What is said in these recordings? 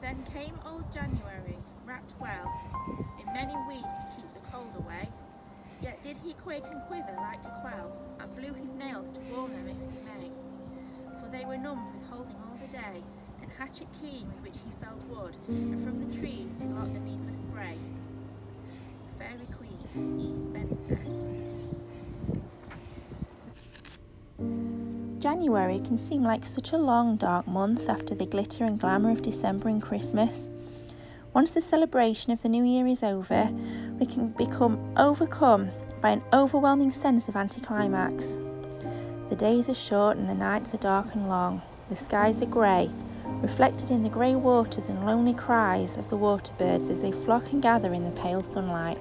Then came old January, wrapped well in many weeds to keep the cold away. Yet did he quake and quiver like to quell, and blew his nails to warm them if he may. For they were numbed with holding all the day, and hatchet keen with which he felled wood, and from the trees did lock the needless spray. Fairy Queen, E. Spencer. January can seem like such a long, dark month after the glitter and glamour of December and Christmas. Once the celebration of the new year is over, we can become overcome by an overwhelming sense of anticlimax. The days are short and the nights are dark and long. The skies are grey, reflected in the grey waters and lonely cries of the water birds as they flock and gather in the pale sunlight.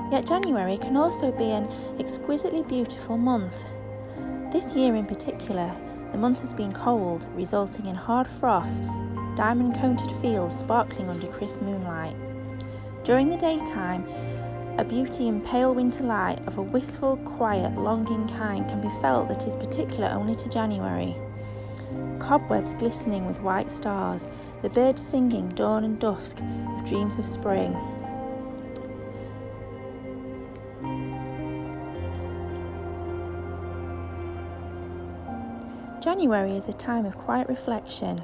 Yet January can also be an exquisitely beautiful month. This year in particular, the month has been cold, resulting in hard frosts, diamond-coated fields sparkling under crisp moonlight. During the daytime, a beauty in pale winter light of a wistful, quiet, longing kind can be felt that is particular only to January. Cobwebs glistening with white stars, the birds singing dawn and dusk of dreams of spring. January is a time of quiet reflection,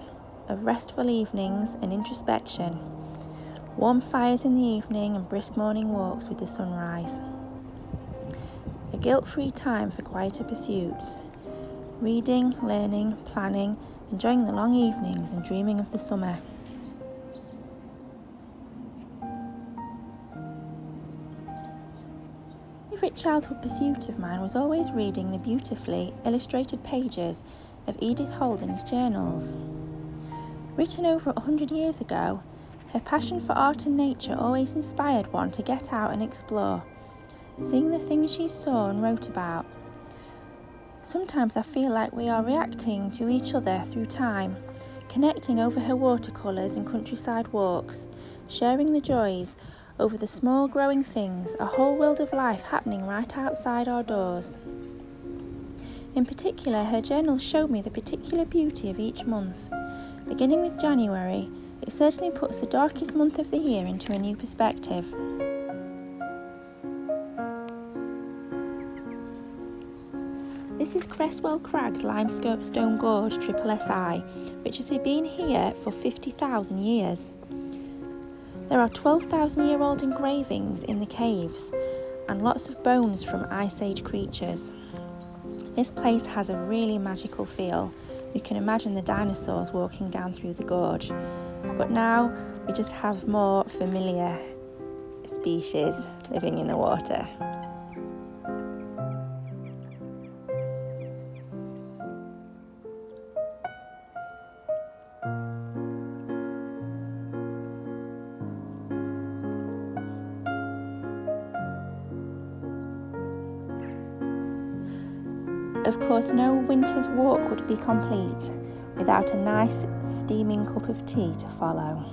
of restful evenings and introspection, warm fires in the evening and brisk morning walks with the sunrise. A guilt-free time for quieter pursuits, reading, learning, planning, enjoying the long evenings and dreaming of the summer. A favourite childhood pursuit of mine was always reading the beautifully illustrated pages of Edith Holdens Journals. Written over 100 years ago, her passion for art and nature always inspired one to get out and explore, seeing the things she saw and wrote about. Sometimes I feel like we are reacting to each other through time, connecting over her watercolours and countryside walks, sharing the joys over the small growing things, a whole world of life happening right outside our doors. In particular, her journals showed me the particular beauty of each month. Beginning with January, it certainly puts the darkest month of the year into a new perspective. This is Cresswell Crags Limestone Gorge SSSI, which has been here for 50,000 years. There are 12,000-year-old engravings in the caves and lots of bones from Ice Age creatures. This place has a really magical feel. You can imagine the dinosaurs walking down through the gorge, but now we just have more familiar species living in the water. Of course, no winter's walk would be complete without a nice steaming cup of tea to follow.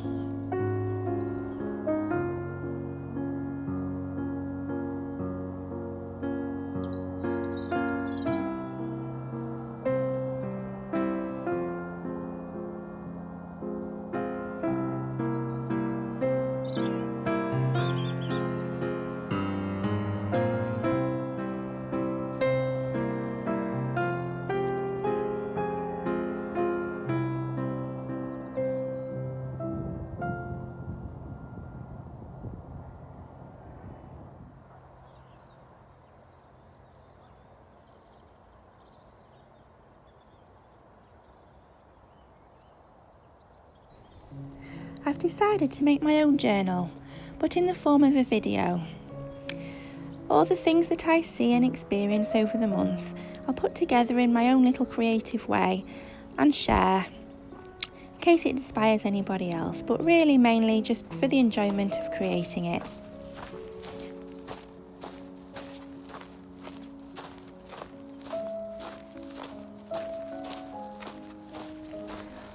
I've decided to make my own journal, but in the form of a video. All the things that I see and experience over the month, I'll put together in my own little creative way and share, in case it inspires anybody else, but really mainly just for the enjoyment of creating it.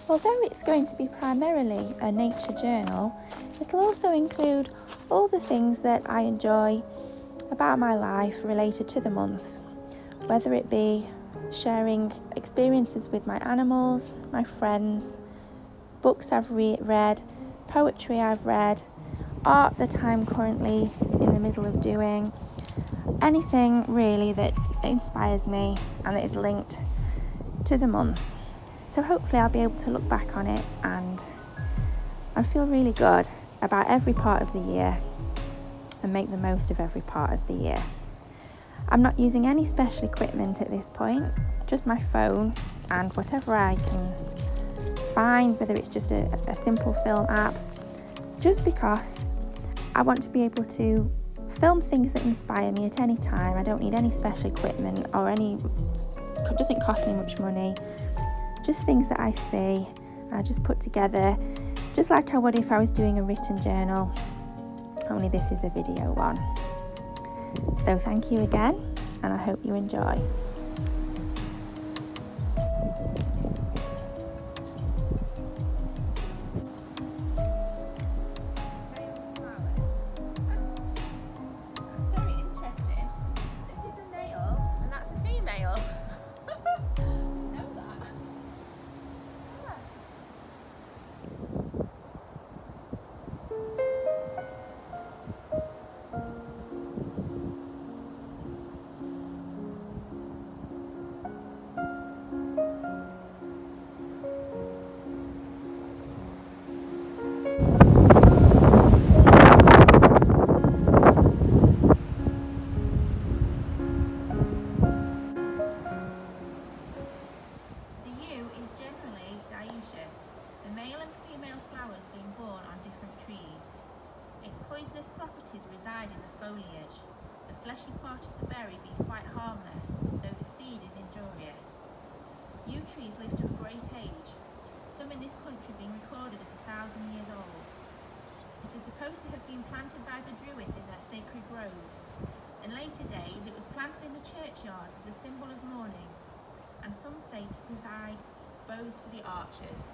Although it's going to be primarily a nature journal, it'll also include all the things that I enjoy about my life related to the month, whether it be sharing experiences with my animals, my friends, books I've read, poetry I've read, art that I'm currently in the middle of doing, anything really that inspires me and that is linked to the month. So hopefully I'll be able to look back on it and I feel really good about every part of the year and make the most of every part of the year. I'm not using any special equipment at this point, just my phone and whatever I can find, whether it's just a simple film app, just because I want to be able to film things that inspire me at any time. I don't need any special equipment or it doesn't cost me much money, just things that I see and I just put together just like I would if I was doing a written journal, only this is a video one. So thank you again and I hope you enjoy. The male and female flowers being born on different trees. Its poisonous properties reside in the foliage, the fleshy part of the berry being quite harmless, though the seed is injurious. Yew trees live to a great age, some in this country being recorded at 1,000 years old. It is supposed to have been planted by the Druids in their sacred groves. In later days it was planted in the churchyards as a symbol of mourning, and some say to provide bows for the archers.